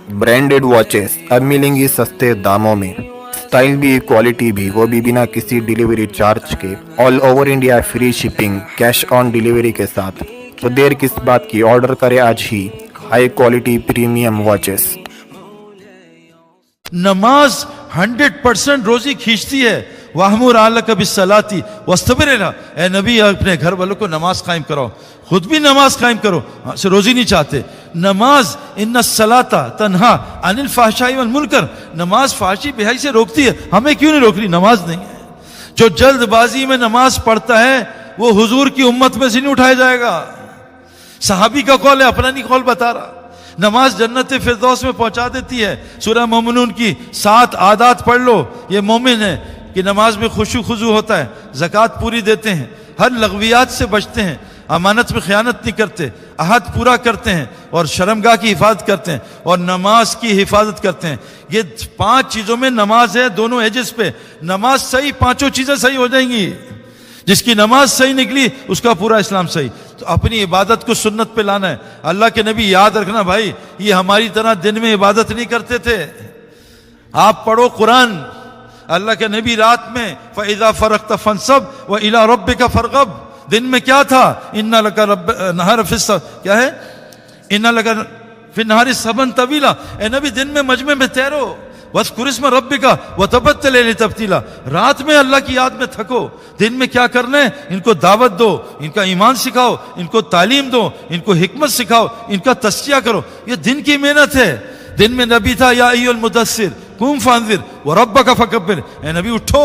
Branded watches अब मिलेंगी सस्ते दामों में, स्टाइल भी क्वालिटी भी, वो भी बिना किसी डिलीवरी चार्ज के। All over India free shipping, cash on delivery के साथ। तो देर किस बात की, ऑर्डर करें आज ही हाई क्वालिटी प्रीमियम वॉचेस। नमाज 100% रोजी खींचती है। वाहमुर आलक बिस्सलाती वस्तबिर अलैहा, ए नबी अपने घर वालों को नमाज कायम कराओ, खुद भी नमाज कायम करो। से रोजी नहीं चाहते। नमाज इन्ना सलाता तन्हा अनिल फाहशाई वल मुनकर, नमाज फाहशी बेहयाई से रोकती है। हमें क्यों नहीं रोक रही? नमाज नहीं है। जो जल्दबाजी में नमाज पढ़ता है वो हुजूर की उम्मत में से नहीं उठाया जाएगा। सहाबी का कौल है, अपना नहीं कौल बता रहा। नमाज जन्नत फिरदौस में पहुंचा देती है। सूरह मोमिनून की 7 आदात पढ़ लो। ये मोमिन है कि नमाज में खुशू खुजू होता है, ज़कात पूरी देते हैं, हर लगवियात से बचते हैं, अमानत में ख़यानत नहीं करते, अहद पूरा करते हैं और शर्मगाह की हिफाजत करते हैं और नमाज की हिफाजत करते हैं। ये 5 चीज़ों में नमाज है, दोनों एजेस पे। नमाज सही, 5 चीज़ें सही हो जाएंगी। जिसकी नमाज सही निकली उसका पूरा इस्लाम सही। तो अपनी इबादत को सुन्नत पे लाना है। अल्लाह के नबी, याद रखना भाई, ये हमारी तरह दिन में इबादत नहीं करते थे। आप पढ़ो कुरान, अल्लाह के नबी रात में फ़इज़ा फ़रग़्त फ़ंसब व इला रब्बिका फ़रग़ब। दिन में क्या था? इन्ना लका रब्ब नहर फिस, क्या है? इन्ना लका फिर नहर सबन तवीला। ए नबी दिन में मजमे में तैरो, बस कुरिस्म रब्बिका व तबत्तल इलैहि तब्तीला। रात में अल्लाह की याद में थको, दिन में क्या करना है? इनको दावत दो, इनका ईमान सिखाओ, इनको तालीम दो, इनको हिकमत सिखाओ, इनका तस्किया करो। ये दिन की मेहनत है। दिन में नबी था, या अय्युल मुदस्सिर कुम फ़अंज़िर व रब्बका फ़कब्बिर। ए नबी उठो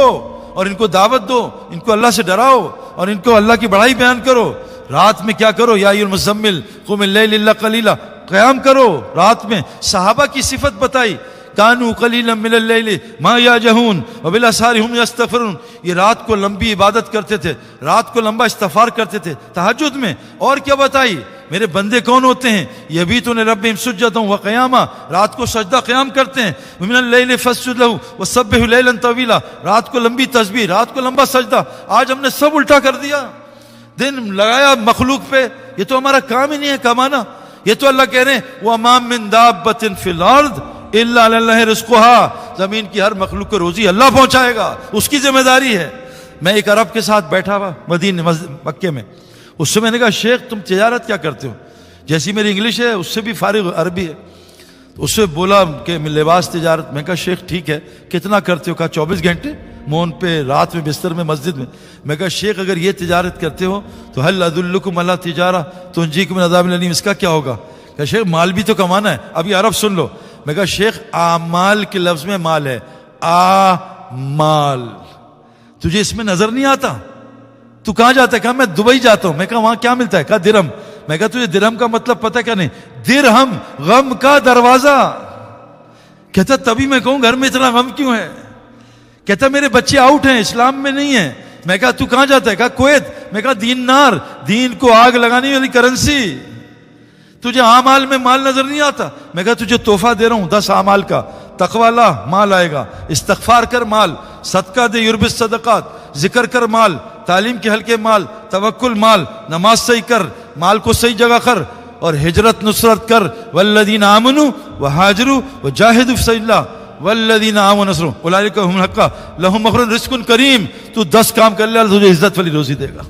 और इनको दावत दो, इनको अल्लाह से डराओ और इनको अल्लाह की बड़ाई बयान करो। रात में क्या करो? या अय्युल मुज़म्मिल कुमिल लैल इल्ला क़लीला, क़याम करो रात में। सहाबा की सिफत बताई, कानू कलीलन मिनल लैली मा यहजहून व बिल असहारि हुम यस्तग़फिरून। ये रात को लंबी इबादत करते थे, रात को लंबा इस्तिग़फ़ार करते थे तहज्जुद में। और क्या बताई? मेरे बंदे कौन होते हैं? यबीतून रब्बिहिम सुज्जदन व क़ियामा, रात को सजदा क़याम करते हैं। मिनल लैली फस्जुद लहू व सब्बिहु लैलन तवीला, रात को लंबी तस्बीह, रात को लंबा सजदा। आज हमने सब उल्टा कर दिया। दिन लगाया मखलूक पे। ये तो हमारा काम ही नहीं है कमाना। ये तो अल्लाह कह रहे हैं व मा मिन दाब्बतिन फिल अर्द इल्ला अल्लाह रिज़्क़ुहा, जमीन की हर मखलूक को रोजी अल्लाह पहुंचाएगा, उसकी जिम्मेदारी है। मैं एक अरब के साथ बैठा हुआ मदीने मक्के में। उससे मैंने कहा, शेख तुम तिजारत क्या करते हो? जैसी मेरी इंग्लिश है उससे भी फारिग अरबी है। तो उससे बोला कि लिबास तिजारत। मैं कहा शेख ठीक है, कितना करते हो? कहा 24 घंटे मोन पे, रात में बिस्तर में, मस्जिद में। मैं कहा शेख अगर ये तिजारत करते हो तो हल अदुल्लुकुम अला तिजारा तुंजीकुम मिन अज़ाबिल अलीम, इसका क्या होगा? कहा शेख माल भी तो कमाना है। अभी अरब सुन लो। मैं कहा शेख आमाल के लफ्ज में माल है, आमाल, तुझे इसमें नजर नहीं आता? तू कहां जाता है? कहा मैं दुबई जाता हूं। मैं कहा वहां क्या मिलता है? कहा दिरहम। मैं कहा तुझे दिरहम का मतलब पता है क्या? नहीं। दिरहम गम का दरवाजा। कहता तभी मैं कहूं घर में इतना गम क्यों है? कहता मेरे बच्चे आउट हैं, इस्लाम में नहीं है। मैं कहा तू कहां जाता है? कहा कुवैत। मैं कहा दीनार, दीन को आग लगाने वाली करेंसी। तुझे आमाल में माल नजर नहीं आता? मैं कहा तुझे तोहफा दे रहा हूं 10 आमाल का। तकवाला माल आएगा, इस्तग़फ़ार कर माल, सदका दे युरबिस सदक़ात, जिक्र कर माल, तालीम के हल्के माल, तवक्कुल माल, नमाज सही कर, माल को सही जगह कर और हिजरत नुसरत कर। वल्लदीन आमनु व हाजरू व जाहिदू फी सबिलिल्लाह वल्लदीन आमनु नसरू उलाइका हुमुल हक्का लहुम मग़फ़िरतुन रिज़्क़ुन करीम। तू 10 काम कर ले, अल्लाह तुझे इज्जत वाली रोजी देगा।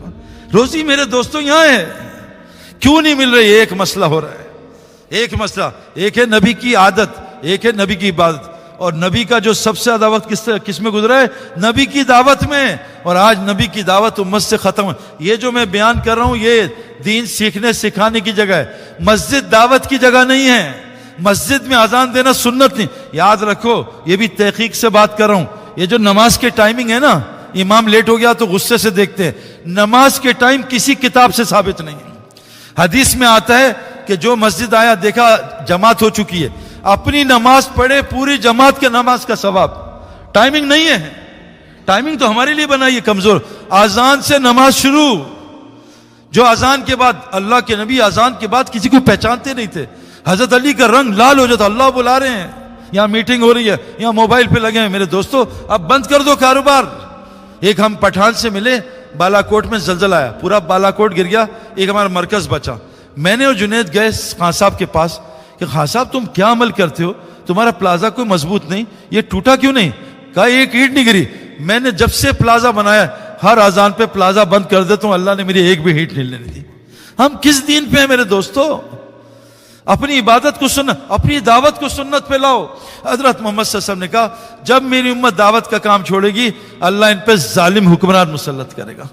रोजी मेरे दोस्तों यहां है। क्यों नहीं मिल रही? एक मसला हो रहा है। एक मसला, एक है नबी की आदत, एक है नबी की इबादत। और नबी का जो सबसे ज्यादा वक्त किस में गुजरा है? नबी की दावत में। और आज नबी की दावत उम्मत से खत्म है। ये जो मैं बयान कर रहा हूं ये दीन सीखने सिखाने की जगह है, मस्जिद दावत की जगह नहीं है। मस्जिद में अजान देना सुन्नत नहीं। याद रखो, ये भी तहकीक से बात कर रहा हूं। ये जो नमाज के टाइमिंग है ना, इमाम लेट हो गया तो गुस्से से देखते हैं। नमाज के टाइम किसी किताब से साबित नहीं है। हदीस में आता है कि जो मस्जिद आया देखा जमात हो चुकी है, अपनी नमाज पढ़े, पूरी जमात के नमाज का सवाब। टाइमिंग नहीं है। टाइमिंग तो हमारे लिए बनाई है कमजोर। अजान से नमाज शुरू। जो अजान के बाद, अल्लाह के नबी अजान के बाद किसी को पहचानते नहीं थे। हजरत अली का रंग लाल हो जाता, अल्लाह बुला रहे हैं, यहाँ मीटिंग हो रही है, यहाँ मोबाइल पे लगे हैं। मेरे दोस्तों अब बंद कर दो कारोबार। एक हम पठान से मिले, बालाकोट में जलजला आया, पूरा बालाकोट गिर गया, एक हमारा मरकज बचा। मैंने और जुनेद गए खान साहब के पास کہ خان صاحب تم کیا عمل کرتے ہو, تمہارا پلازا کوئی مضبوط نہیں, یہ ٹوٹا کیوں نہیں؟ کہا ایک اینٹ نہیں گری, میں نے جب سے پلازا بنایا ہر اذان پہ پلازا بند کر دیتا ہوں, اللہ نے میری ایک بھی ہیٹ نہیں لینے دی. ہم کس دین پہ ہیں میرے دوستو؟ اپنی عبادت کو سننا, اپنی دعوت کو سنت پہ لاؤ. حضرت محمد صلی اللہ علیہ وسلم نے کہا جب میری امت دعوت کا کام چھوڑے گی اللہ ان پہ ظالم حکمران مسلط کرے گا,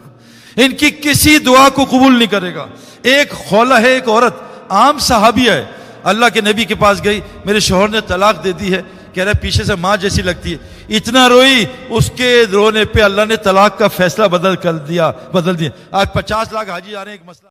ان کی کسی دعا کو قبول نہیں کرے گا. ایک خولہ ہے, ایک عورت عام صحابیہ ہے, اللہ کے نبی کے پاس گئی, میرے شوہر نے طلاق دے دی ہے, کہہ رہا ہے پیچھے سے ماں جیسی لگتی ہے. اتنا روئی, اس کے رونے پہ اللہ نے طلاق کا فیصلہ بدل دیا. آج 50 لاکھ حاجی آ رہے ہیں, ایک مسئلہ